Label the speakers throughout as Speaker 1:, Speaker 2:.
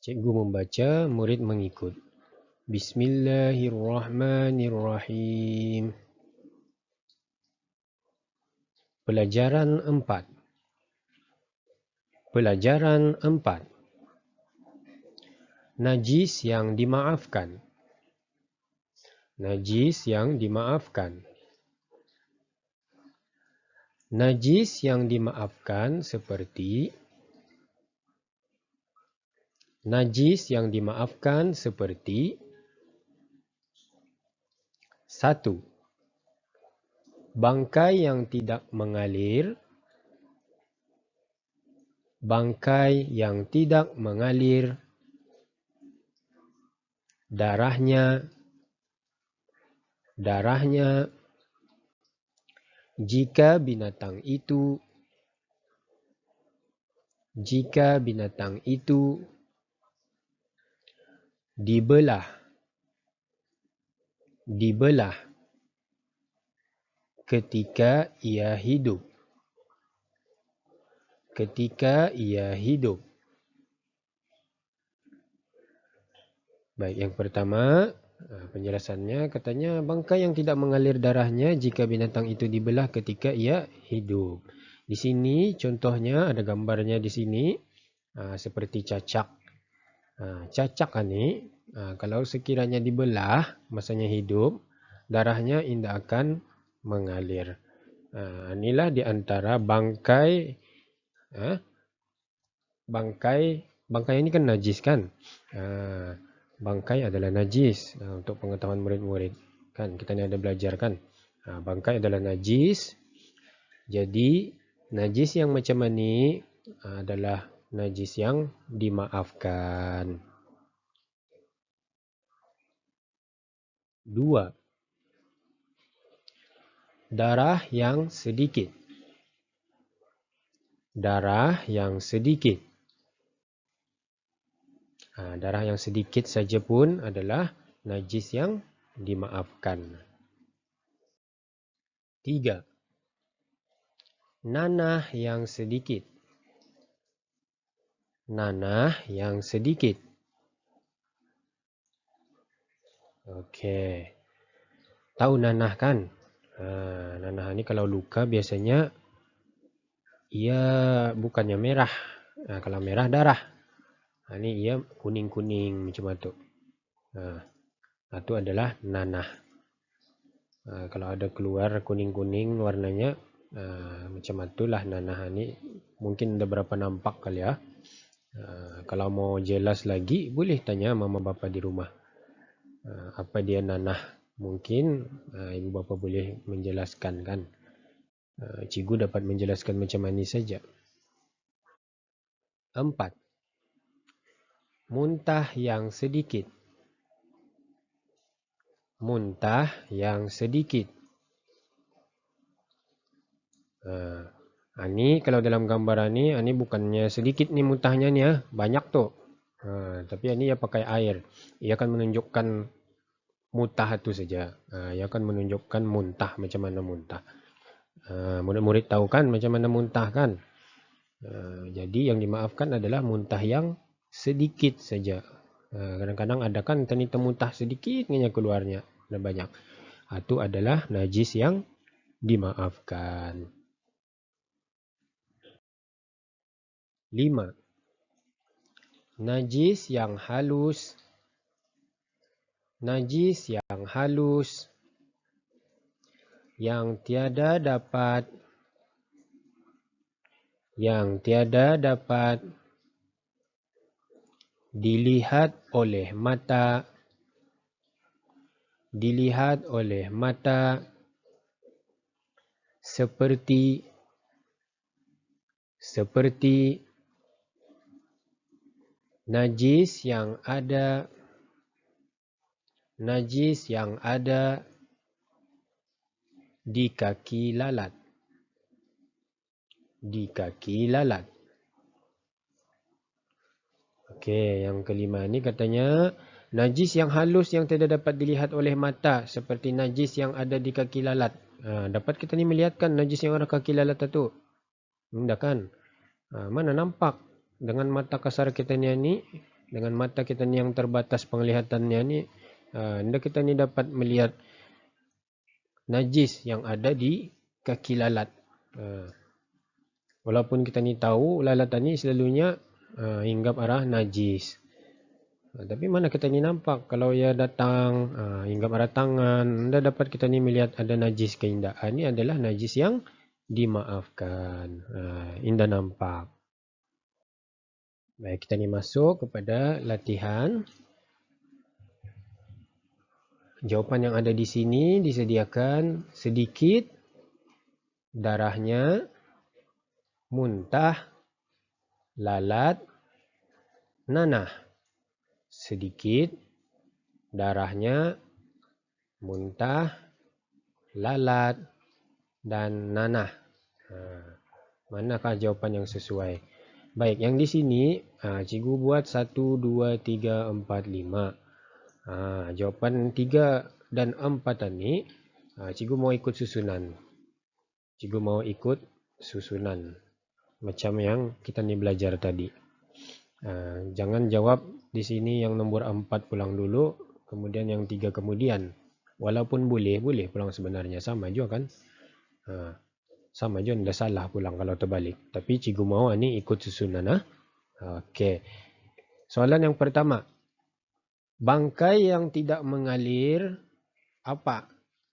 Speaker 1: Cikgu membaca, murid mengikut. Bismillahirrahmanirrahim. Pelajaran 4. Pelajaran 4. Najis yang dimaafkan. Najis yang dimaafkan. Najis yang dimaafkan seperti Najis yang dimaafkan seperti 1. Bangkai yang tidak mengalir. Bangkai yang tidak mengalir. Darahnya jika binatang itu dibelah ketika ia hidup. Baik, yang pertama penjelasannya katanya bangkai yang tidak mengalir darahnya jika binatang itu dibelah ketika ia hidup. Di sini contohnya ada gambarnya di sini seperti cacak. Cacak ini kalau sekiranya dibelah masanya hidup, darahnya tidak akan mengalir. Inilah di antara bangkai. Bangkai ini kan najis kan? Bangkai adalah najis untuk pengetahuan murid-murid kan, kita ini ada belajar kan. Bangkai adalah najis. Jadi najis yang macam ini adalah najis yang dimaafkan. 2. Darah yang sedikit. Darah yang sedikit. Darah yang sedikit saja pun adalah najis yang dimaafkan. 3. Nanah yang sedikit. Nanah yang sedikit. Okey. Tahu nanah kan? Nanah ini kalau luka biasanya ia bukannya merah. Kalau merah darah. Ini ia kuning-kuning macam itu. Itu adalah nanah. Kalau ada keluar kuning-kuning warnanya macam itulah nanah ini. Mungkin ada berapa nampak kali ya. Kalau mau jelas lagi boleh tanya mama bapa di rumah. Apa dia nanah? Mungkin ibu bapa boleh menjelaskan kan. Cikgu dapat menjelaskan macam ini saja. 4. Muntah yang sedikit. Muntah yang sedikit. Ini kalau dalam gambar ini bukannya sedikit nih muntahnya nih ya, banyak tuh. Tapi ini ya pakai air. Ia akan menunjukkan muntah itu saja. Ia akan menunjukkan muntah, macam mana muntah. Murid-murid tahu kan macam mana muntah kan. Jadi yang dimaafkan adalah muntah yang sedikit saja. Kadang-kadang ada kan tadi muntah sedikit keluarnya, ada banyak. Itu adalah najis yang dimaafkan. 5. Najis yang halus. Najis yang halus yang tiada dapat dilihat oleh mata. Seperti najis yang ada di kaki lalat. Okey, yang kelima ini katanya najis yang halus yang tidak dapat dilihat oleh mata seperti najis yang ada di kaki lalat. Dapat kita ni melihatkan najis yang ada kaki lalat itu? Tidak kan? Mana nampak dengan mata kasar kita ni Dengan mata kita ni yang terbatas penglihatannya ni, kita ni dapat melihat najis yang ada di kaki lalat. Walaupun kita ni tahu lalat ni selalunya hinggap arah najis. Tapi mana kita ni nampak kalau ia datang hinggap arah tangan, anda dapat kita ni melihat ada najis ke tidak. Ini adalah najis yang dimaafkan. Indah nampak. Baik, kita ni masuk kepada latihan. Jawapan yang ada di sini disediakan sedikit darahnya, muntah, lalat, nanah. Sedikit darahnya, muntah, lalat, dan nanah. Manakah jawapan yang sesuai? Baik, yang di sini cikgu buat 1, 2, 3, 4, 5. Jawapan 3 dan 4 ini cikgu mau ikut susunan. Cikgu mau ikut susunan macam yang kita ni belajar tadi. Jangan jawab di sini yang nomor 4 pulang dulu, kemudian yang 3 kemudian. Walaupun boleh pulang sebenarnya, sama juga kan? Sama juga, tidak salah pulang kalau terbalik. Tapi cikgu mau ini ikut susunan. Okey. Soalan yang pertama. Bangkai yang tidak mengalir apa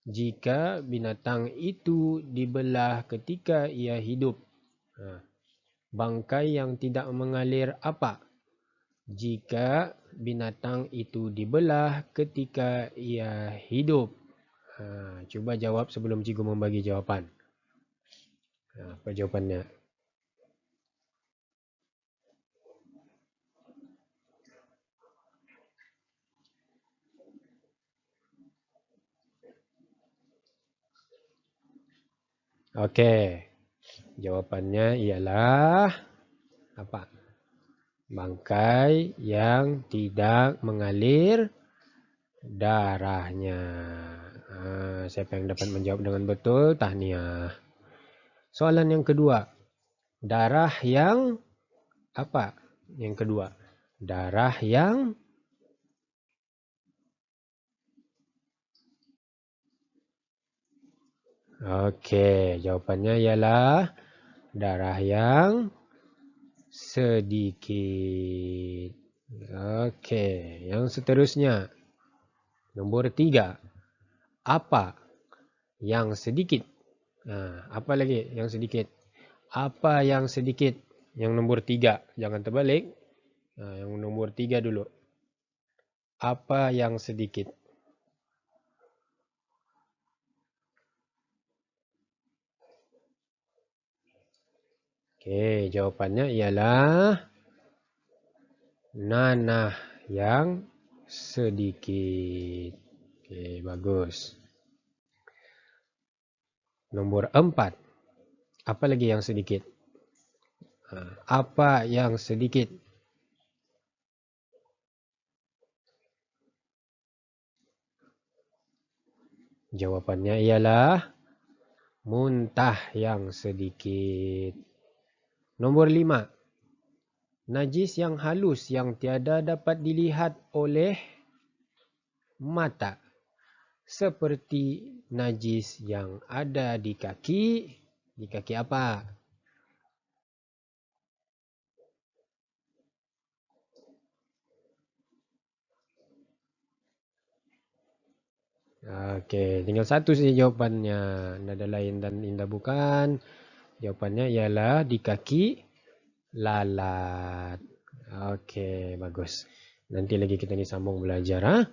Speaker 1: jika binatang itu dibelah ketika ia hidup? Bangkai yang tidak mengalir apa jika binatang itu dibelah ketika ia hidup? Cuba jawab sebelum cikgu membagi jawapan. Apa jawapannya? Okey. Jawapannya ialah apa? Bangkai yang tidak mengalir darahnya. Siapa yang dapat menjawab dengan betul, tahniah. Soalan yang kedua. Darah yang apa? Yang kedua. Darah yang Okey, jawapannya ialah darah yang sedikit. Okey, yang seterusnya. Nombor 3. Apa yang sedikit? Apa lagi yang sedikit? Apa yang sedikit? Yang nomor 3. Jangan terbalik. Yang nomor 3 dulu. Apa yang sedikit? Okey, jawapannya ialah nanah yang sedikit. Okey, bagus. Nombor 4. Apa lagi yang sedikit? Apa yang sedikit? Jawapannya ialah muntah yang sedikit. Nombor 5. Najis yang halus yang tiada dapat dilihat oleh mata. Seperti najis yang ada di kaki. Di kaki apa? Okey, tinggal satu saja jawapannya. Nada lain dan indah bukan. Jawapannya ialah di kaki lalat. Okey, bagus. Nanti lagi kita ni sambung belajar.